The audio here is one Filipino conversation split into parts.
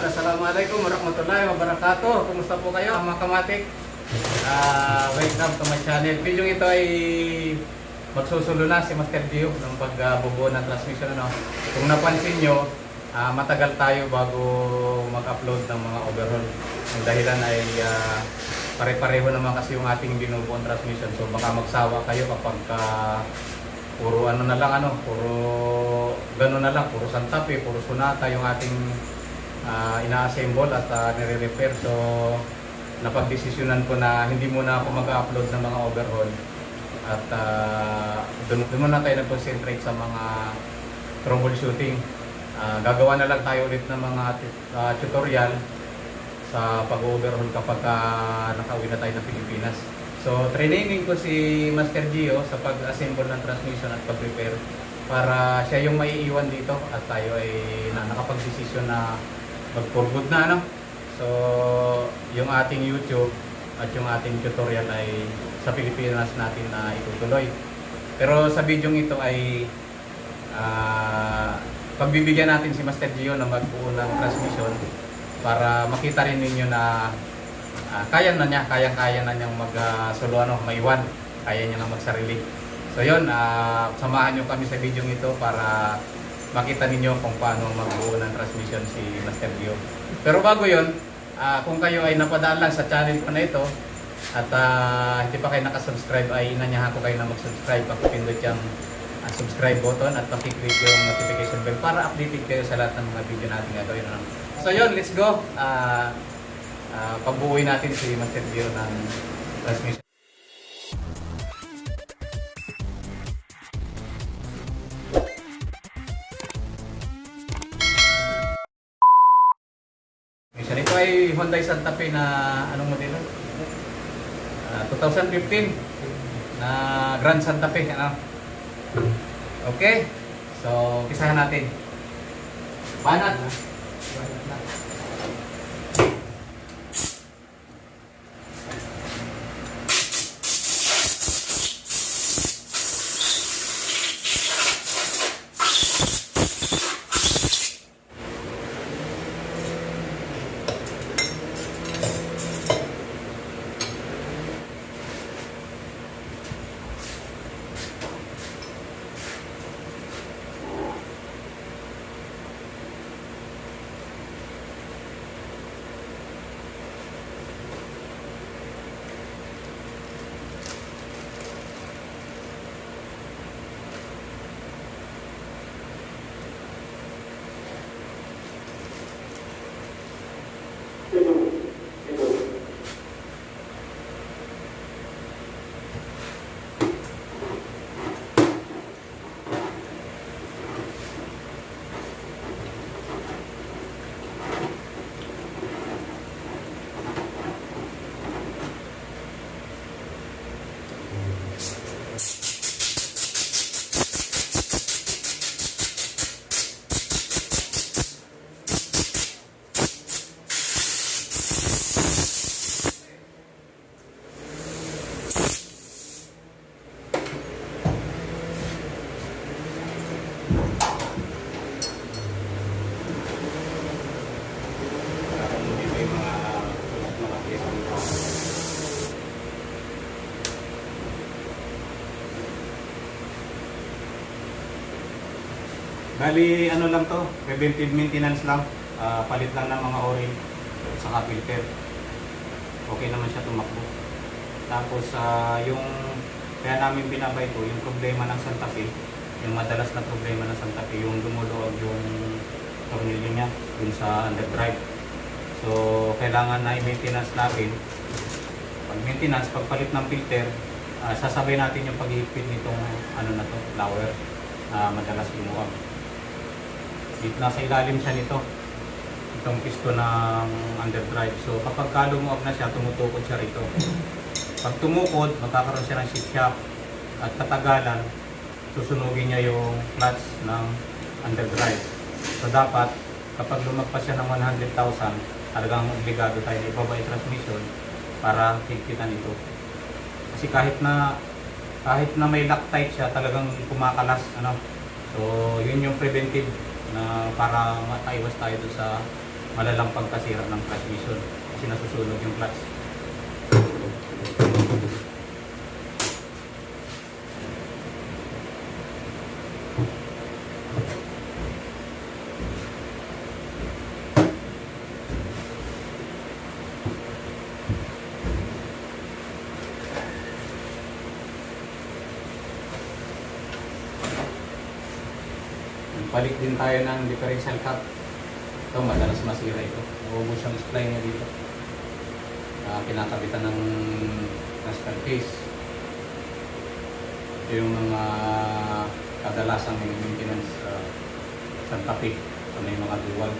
Assalamualaikum warahmatullahi wabarakatuh. Kumusta po kayo mga kamatik? Welcome to my channel. Video ito ay magsusulo na si Master Gio ng pagbubuo ng transmission. Kung napansin nyo, matagal tayo bago mag-upload ng mga overhaul. Ang dahilan ay pare-pareho naman kasi yung ating binubuong transmission. So baka magsawa kayo kapag puro ano na lang, puro gano'n na lang, puro Santape, puro Sonata yung ating ina-assemble at nire-repair. So napagdesisyonan ko na hindi muna ako mag-upload ng mga overhaul at doon muna tayo nag-concentrate sa mga troubleshooting. Gagawa na lang tayo ulit ng mga tutorial sa pag-overhaul kapag nakauwi na tayo ng Pilipinas. So training ko si Master Gio sa pag-assemble ng transmission at pag-repair para siya yung maiiwan dito at tayo ay nakapag-desisyon na mag-for good na. So yung ating YouTube at yung ating tutorial ay sa Pilipinas natin na itutuloy. Pero sa video ito ay pagbibigyan natin si Master Gio na magbuo ng transmission para makita rin ninyo na kaya na niyang maiwan, kaya niya na magsarili. So yun, samahan nyo kami sa video ito para makita ninyo kung paano magbuo ng transmission si Master Gio. Pero bago yun, kung kayo ay napadaan lang sa channel ko na ito at hindi pa kayo nakasubscribe, ay inanyahan ko kayo na mag-subscribe. Pakipindot yung subscribe button at pakiclick yung notification bell para updated kayo sa lahat ng mga video natin gagawin. So yun, let's go. Pagbuuin natin si Master Gio ng transmission. Ito ay Hyundai Santape na anong modelo? 2015 na Grand Santape. Okay, so umpisahan natin. Banat. Bali, ano lang to, preventive maintenance lang, palit lang ng mga oil sa filter. Okay naman siya tumakbo. Tapos yung kaya namin binabay ito, yung problema ng Santape, yung madalas na problema ng Santape, yung dumuluwag yung tornilyo niya dun sa underdrive. So kailangan na i-maintenance natin. Pag maintenance, pagpalit ng filter, sasabay natin yung paghihigpit nitong flower na madalas lumuwag. Nasa ilalim siya nito, itong piston ng underdrive. So kapag lumuwag na siya, tumutukod siya rito. Pag tumukod, magkakaroon siya ng shift shaft at katagalan, susunugin niya yung clutch ng underdrive. So dapat, kapag lumagpas siya ng 100,000, talagang obligado tayo na ibaba yung transmission para higpitan ito. Kasi kahit na may Loctite siya, talagang kumakalas. So yun yung preventive na para mataiwas tayo sa malalang pagkasira ng transmission kasi nasusunog yung clutch. Balik din tayo ng differential cap. Ito, madalas masira ito. Ubus ang supply niya dito. Kinakabitan ng transfer case. Ito yung mga kadalasang maintenance sa tapi. Ito may mga dual.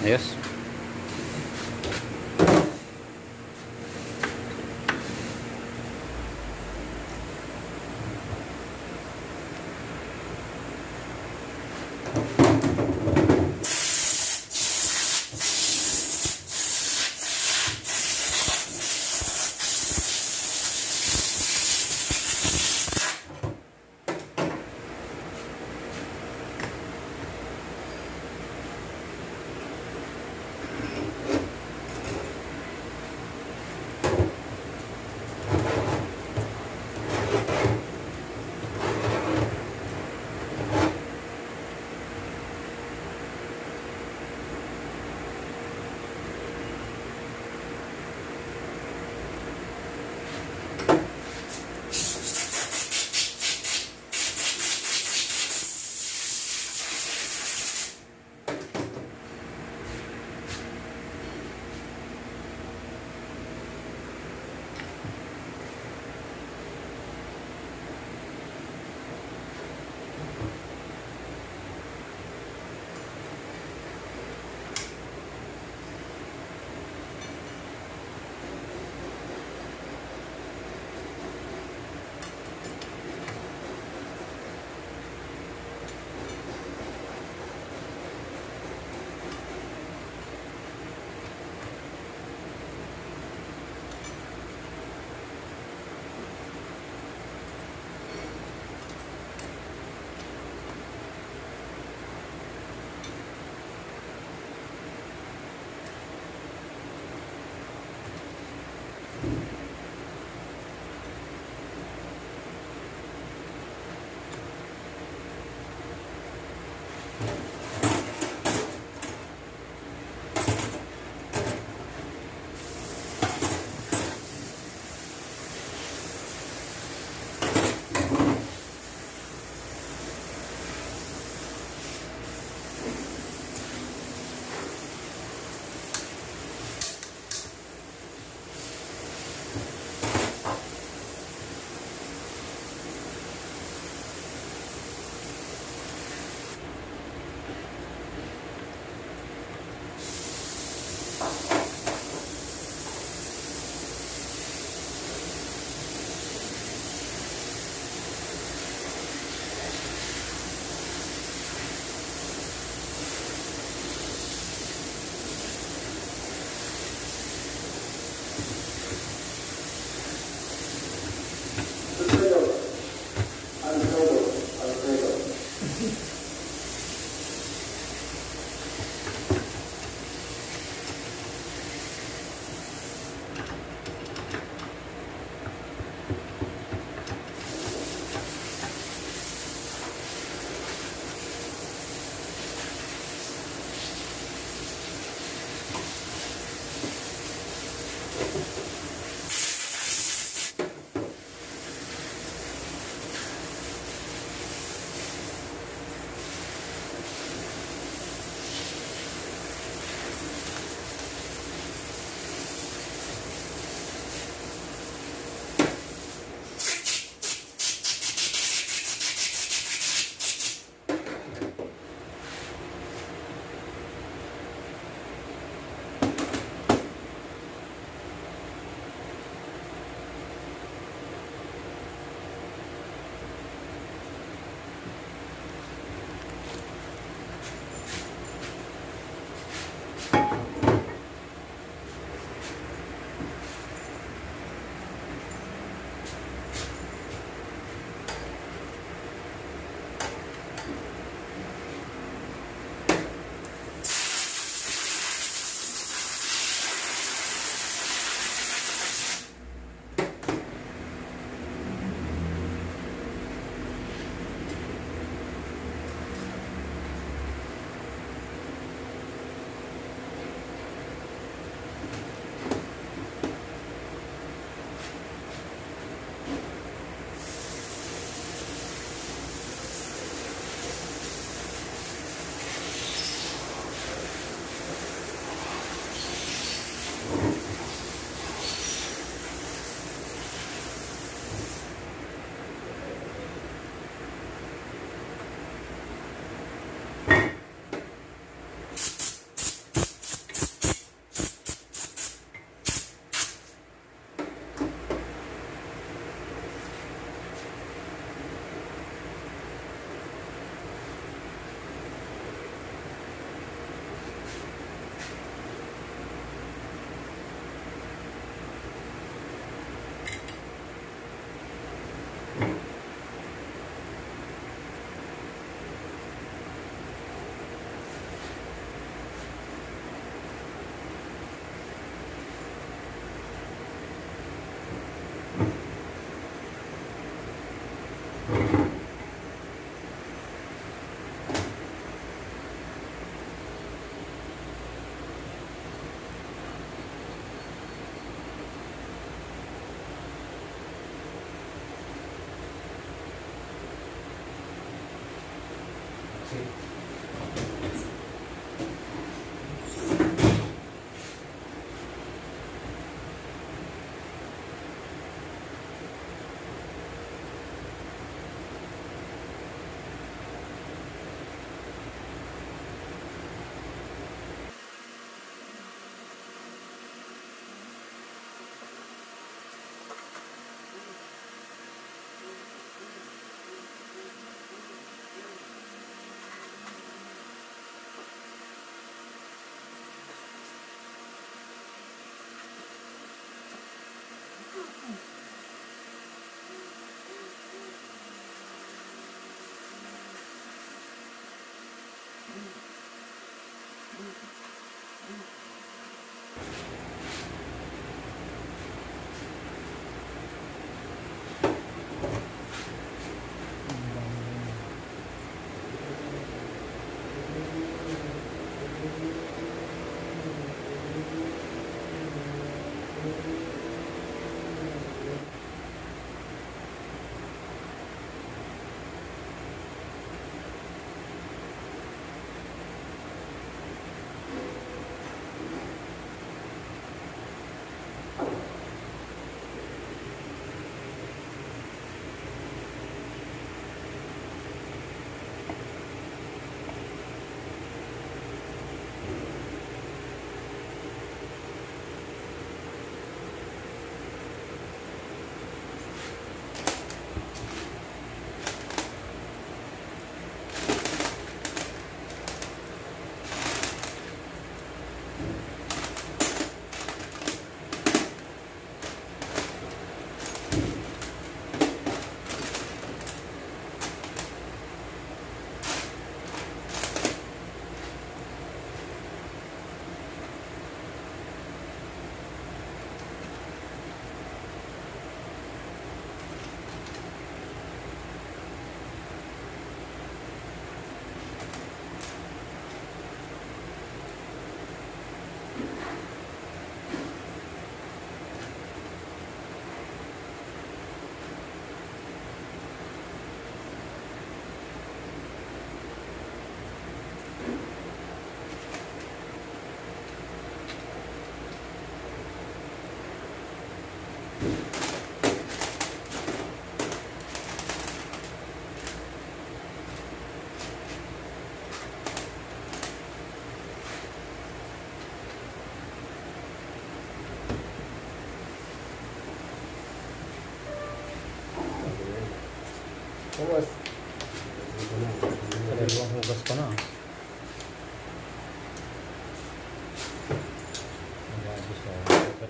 Ayos.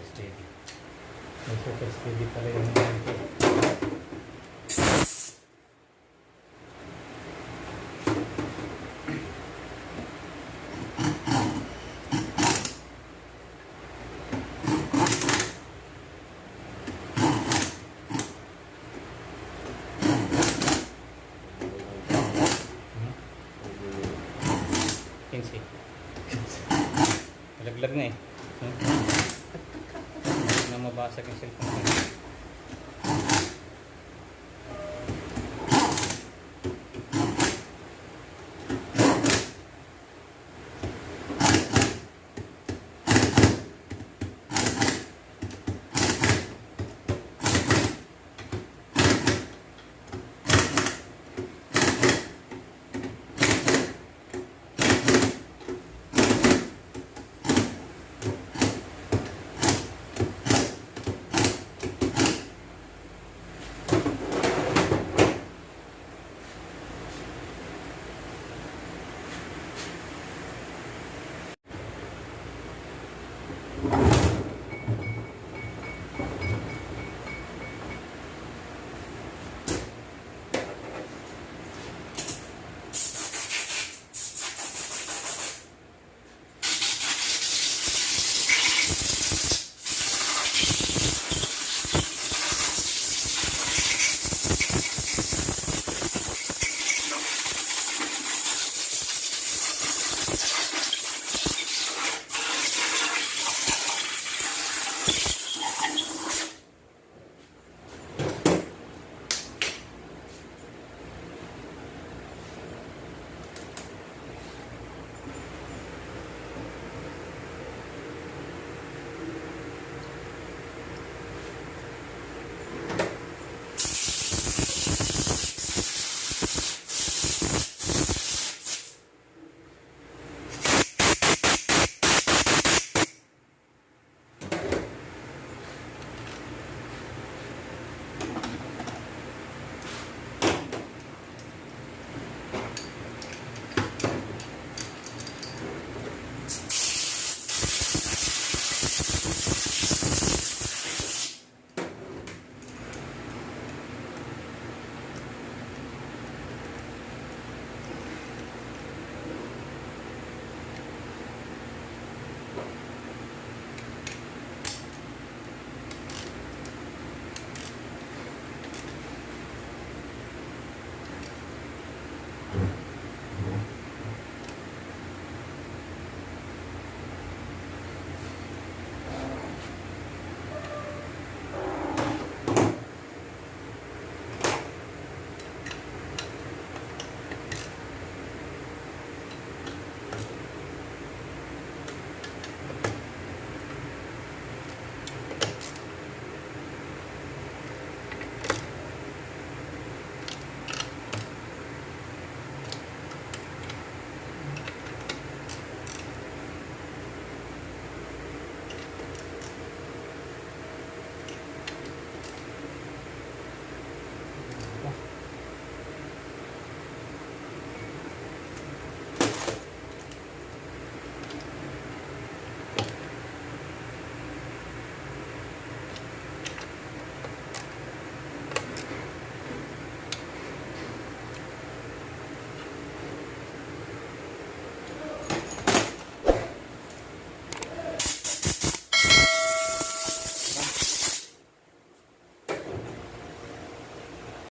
steady. May super steady pala yung ito. Kinsi. Malaglag na eh. Hindi na mabasag yung cellphone ko.